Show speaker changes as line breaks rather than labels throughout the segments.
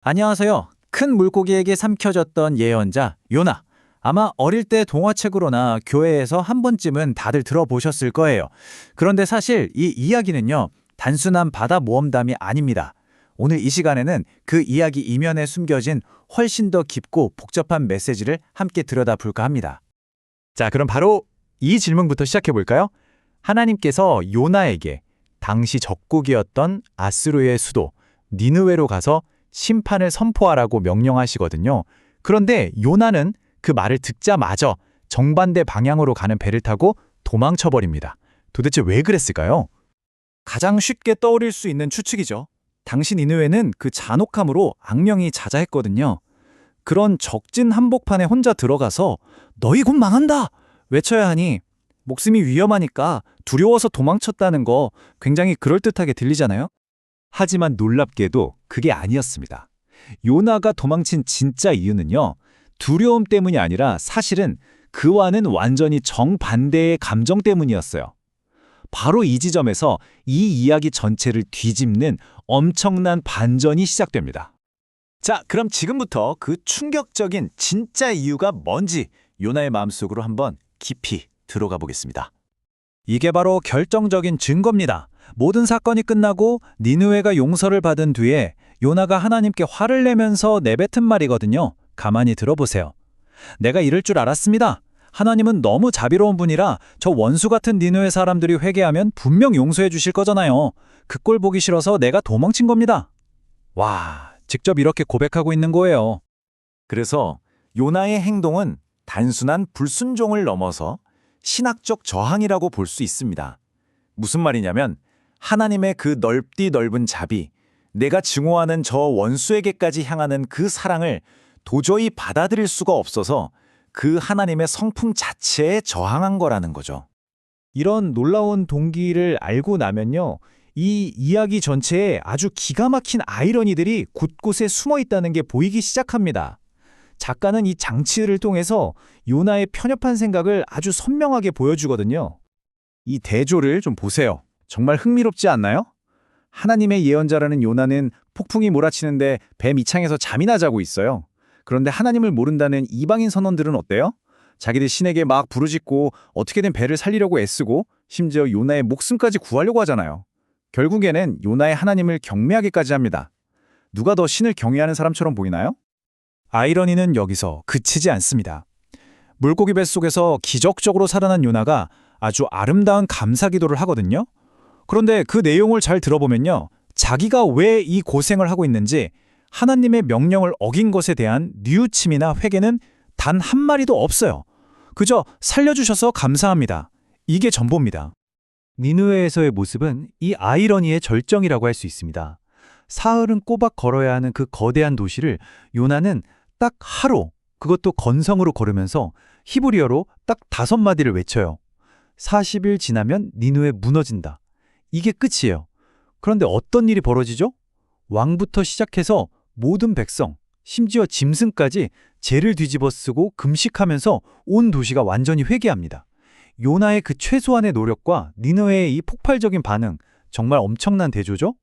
안녕하세요. 큰 물고기에게 삼켜졌던 예언자 요나. 아마 어릴 때 동화책으로나 교회에서 한 번쯤은 다들 들어보셨을 거예요. 그런데 사실 이 이야기는요, 단순한 바다 모험담이 아닙니다. 오늘 이 시간에는 그 이야기 이면에 숨겨진 훨씬 더 깊고 복잡한 메시지를 함께 들여다볼까 합니다. 자, 그럼 바로 이 질문부터 시작해 볼까요? 하나님께서 요나에게 당시 적국이었던 아스루의 수도 니느웨로 가서 심판을 선포하라고 명령하시거든요. 그런데 요나는 그 말을 듣자마자 정반대 방향으로 가는 배를 타고 도망쳐버립니다. 도대체 왜 그랬을까요? 가장 쉽게 떠올릴 수 있는 추측이죠. 당시 니느웨는 그 잔혹함으로 악명이 자자했거든요. 그런 적진 한복판에 혼자 들어가서 너희 곧 망한다! 외쳐야 하니 목숨이 위험하니까 두려워서 도망쳤다는 거 굉장히 그럴듯하게 들리잖아요? 하지만 놀랍게도 그게 아니었습니다. 요나가 도망친 진짜 이유는요, 두려움 때문이 아니라 사실은 그와는 완전히 정반대의 감정 때문이었어요. 바로 이 지점에서 이 이야기 전체를 뒤집는 엄청난 반전이 시작됩니다. 자, 그럼 지금부터 그 충격적인 진짜 이유가 뭔지 요나의 마음속으로 한번 깊이 들어가 보겠습니다. 이게 바로 결정적인 증거입니다. 모든 사건이 끝나고 니느웨가 용서를 받은 뒤에 요나가 하나님께 화를 내면서 내뱉은 말이거든요. 가만히 들어보세요. 내가 이럴 줄 알았습니다. 하나님은 너무 자비로운 분이라 저 원수 같은 니느웨 사람들이 회개하면 분명 용서해 주실 거잖아요. 그 꼴 보기 싫어서 내가 도망친 겁니다. 와, 직접 이렇게 고백하고 있는 거예요. 그래서 요나의 행동은 단순한 불순종을 넘어서 신학적 저항이라고 볼 수 있습니다. 무슨 말이냐면 하나님의 그 넓디 넓은 자비, 내가 증오하는 저 원수에게까지 향하는 그 사랑을 도저히 받아들일 수가 없어서 그 하나님의 성품 자체에 저항한 거라는 거죠. 이런 놀라운 동기를 알고 나면요, 이 이야기 전체에 아주 기가 막힌 아이러니들이 곳곳에 숨어 있다는 게 보이기 시작합니다. 작가는 이 장치를 통해서 요나의 편협한 생각을 아주 선명하게 보여주거든요. 이 대조를 좀 보세요. 정말 흥미롭지 않나요? 하나님의 예언자라는 요나는 폭풍이 몰아치는데 배 밑창에서 잠이나 자고 있어요. 그런데 하나님을 모른다는 이방인 선원들은 어때요? 자기들 신에게 막 부르짖고 어떻게든 배를 살리려고 애쓰고 심지어 요나의 목숨까지 구하려고 하잖아요. 결국에는 요나의 하나님을 경매하기까지 합니다. 누가 더 신을 경외하는 사람처럼 보이나요? 아이러니는 여기서 그치지 않습니다. 물고기 뱃속에서 기적적으로 살아난 요나가 아주 아름다운 감사기도를 하거든요. 그런데 그 내용을 잘 들어보면요, 자기가 왜 이 고생을 하고 있는지 하나님의 명령을 어긴 것에 대한 뉘우침이나 회개는 단 한마디도 없어요. 그저 살려주셔서 감사합니다. 이게 전부입니다. 니느웨에서의 모습은 이 아이러니의 절정이라고 할 수 있습니다. 사흘은 꼬박 걸어야 하는 그 거대한 도시를 요나는 딱 하루, 그것도 건성으로 걸으면서 히브리어로 딱 5마디를 외쳐요. 40일 지나면 니느웨 무너진다. 이게 끝이에요. 그런데 어떤 일이 벌어지죠? 왕부터 시작해서 모든 백성, 심지어 짐승까지 죄를 뒤집어 쓰고 금식하면서 온 도시가 완전히 회개합니다. 요나의 그 최소한의 노력과 니느웨의 이 폭발적인 반응, 정말 엄청난 대조죠?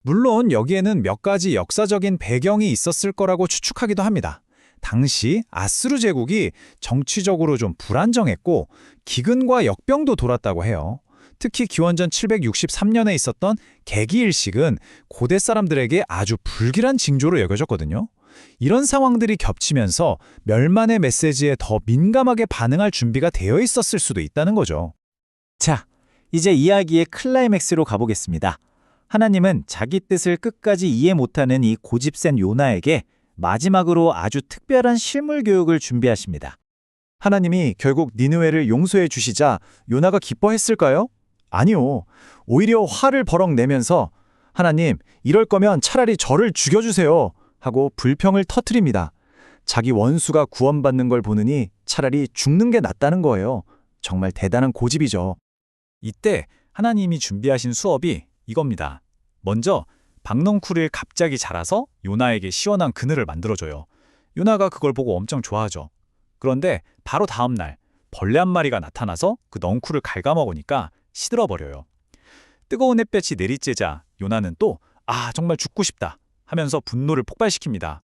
물론 여기에는 몇 가지 역사적인 배경이 있었을 거라고 추측하기도 합니다. 당시 아스루 제국이 정치적으로 좀 불안정했고 기근과 역병도 돌았다고 해요. 특히 기원전 763년에 있었던 개기일식은 고대 사람들에게 아주 불길한 징조로 여겨졌거든요. 이런 상황들이 겹치면서 멸망의 메시지에 더 민감하게 반응할 준비가 되어 있었을 수도 있다는 거죠. 자, 이제 이야기의 클라이맥스로 가보겠습니다. 하나님은 자기 뜻을 끝까지 이해 못하는 이 고집센 요나에게 마지막으로 아주 특별한 실물 교육을 준비하십니다. 하나님이 결국 니느웨를 용서해 주시자 요나가 기뻐했을까요? 아니요. 오히려 화를 버럭 내면서 하나님, 이럴 거면 차라리 저를 죽여주세요 하고 불평을 터뜨립니다. 자기 원수가 구원받는 걸 보느니 차라리 죽는 게 낫다는 거예요. 정말 대단한 고집이죠. 이때 하나님이 준비하신 수업이 이겁니다. 먼저 박넝쿨을 갑자기 자라서 요나에게 시원한 그늘을 만들어줘요. 요나가 그걸 보고 엄청 좋아하죠. 그런데 바로 다음 날 벌레 한 마리가 나타나서 그 넝쿨을 갉아먹으니까 시들어버려요. 뜨거운 햇볕이 내리쬐자 요나는 또 정말 죽고 싶다 하면서 분노를 폭발시킵니다.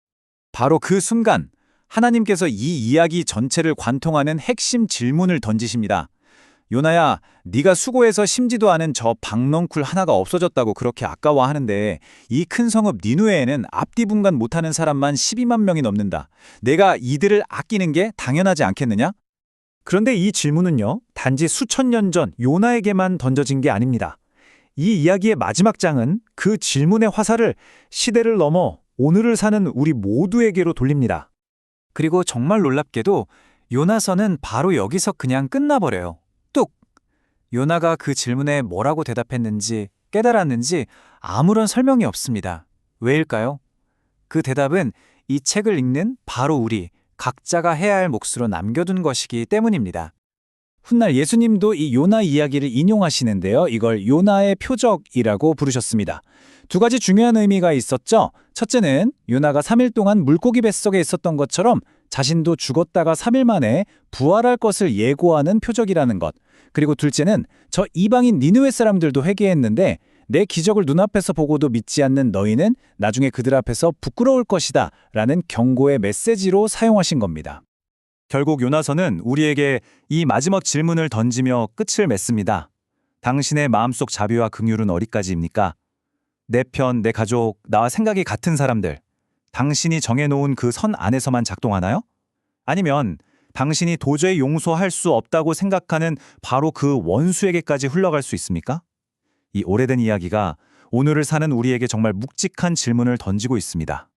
바로 그 순간 하나님께서 이 이야기 전체를 관통하는 핵심 질문을 던지십니다. 요나야, 네가 수고해서 심지도 않은 저 박넝쿨 하나가 없어졌다고 그렇게 아까워하는데 이 큰 성읍 니누에에는 앞뒤 분간 못하는 사람만 12만 명이 넘는다. 내가 이들을 아끼는 게 당연하지 않겠느냐? 그런데 이 질문은요, 단지 수천 년 전 요나에게만 던져진 게 아닙니다. 이 이야기의 마지막 장은 그 질문의 화살을 시대를 넘어 오늘을 사는 우리 모두에게로 돌립니다. 그리고 정말 놀랍게도 요나서는 바로 여기서 그냥 끝나버려요. 뚝! 요나가 그 질문에 뭐라고 대답했는지 깨달았는지 아무런 설명이 없습니다. 왜일까요? 그 대답은 이 책을 읽는 바로 우리 각자가 해야 할 몫으로 남겨둔 것이기 때문입니다. 훗날 예수님도 이 요나 이야기를 인용하시는데요. 이걸 요나의 표적이라고 부르셨습니다. 두 가지 중요한 의미가 있었죠. 첫째는 요나가 3일 동안 물고기 뱃속에 있었던 것처럼 자신도 죽었다가 3일 만에 부활할 것을 예고하는 표적이라는 것. 그리고 둘째는 저 이방인 니느웨 사람들도 회개했는데 내 기적을 눈앞에서 보고도 믿지 않는 너희는 나중에 그들 앞에서 부끄러울 것이다 라는 경고의 메시지로 사용하신 겁니다. 결국 요나서는 우리에게 이 마지막 질문을 던지며 끝을 맺습니다. 당신의 마음속 자비와 긍휼은 어디까지입니까? 내 편, 내 가족, 나와 생각이 같은 사람들, 당신이 정해놓은 그 선 안에서만 작동하나요? 아니면 당신이 도저히 용서할 수 없다고 생각하는 바로 그 원수에게까지 흘러갈 수 있습니까? 이 오래된 이야기가 오늘을 사는 우리에게 정말 묵직한 질문을 던지고 있습니다.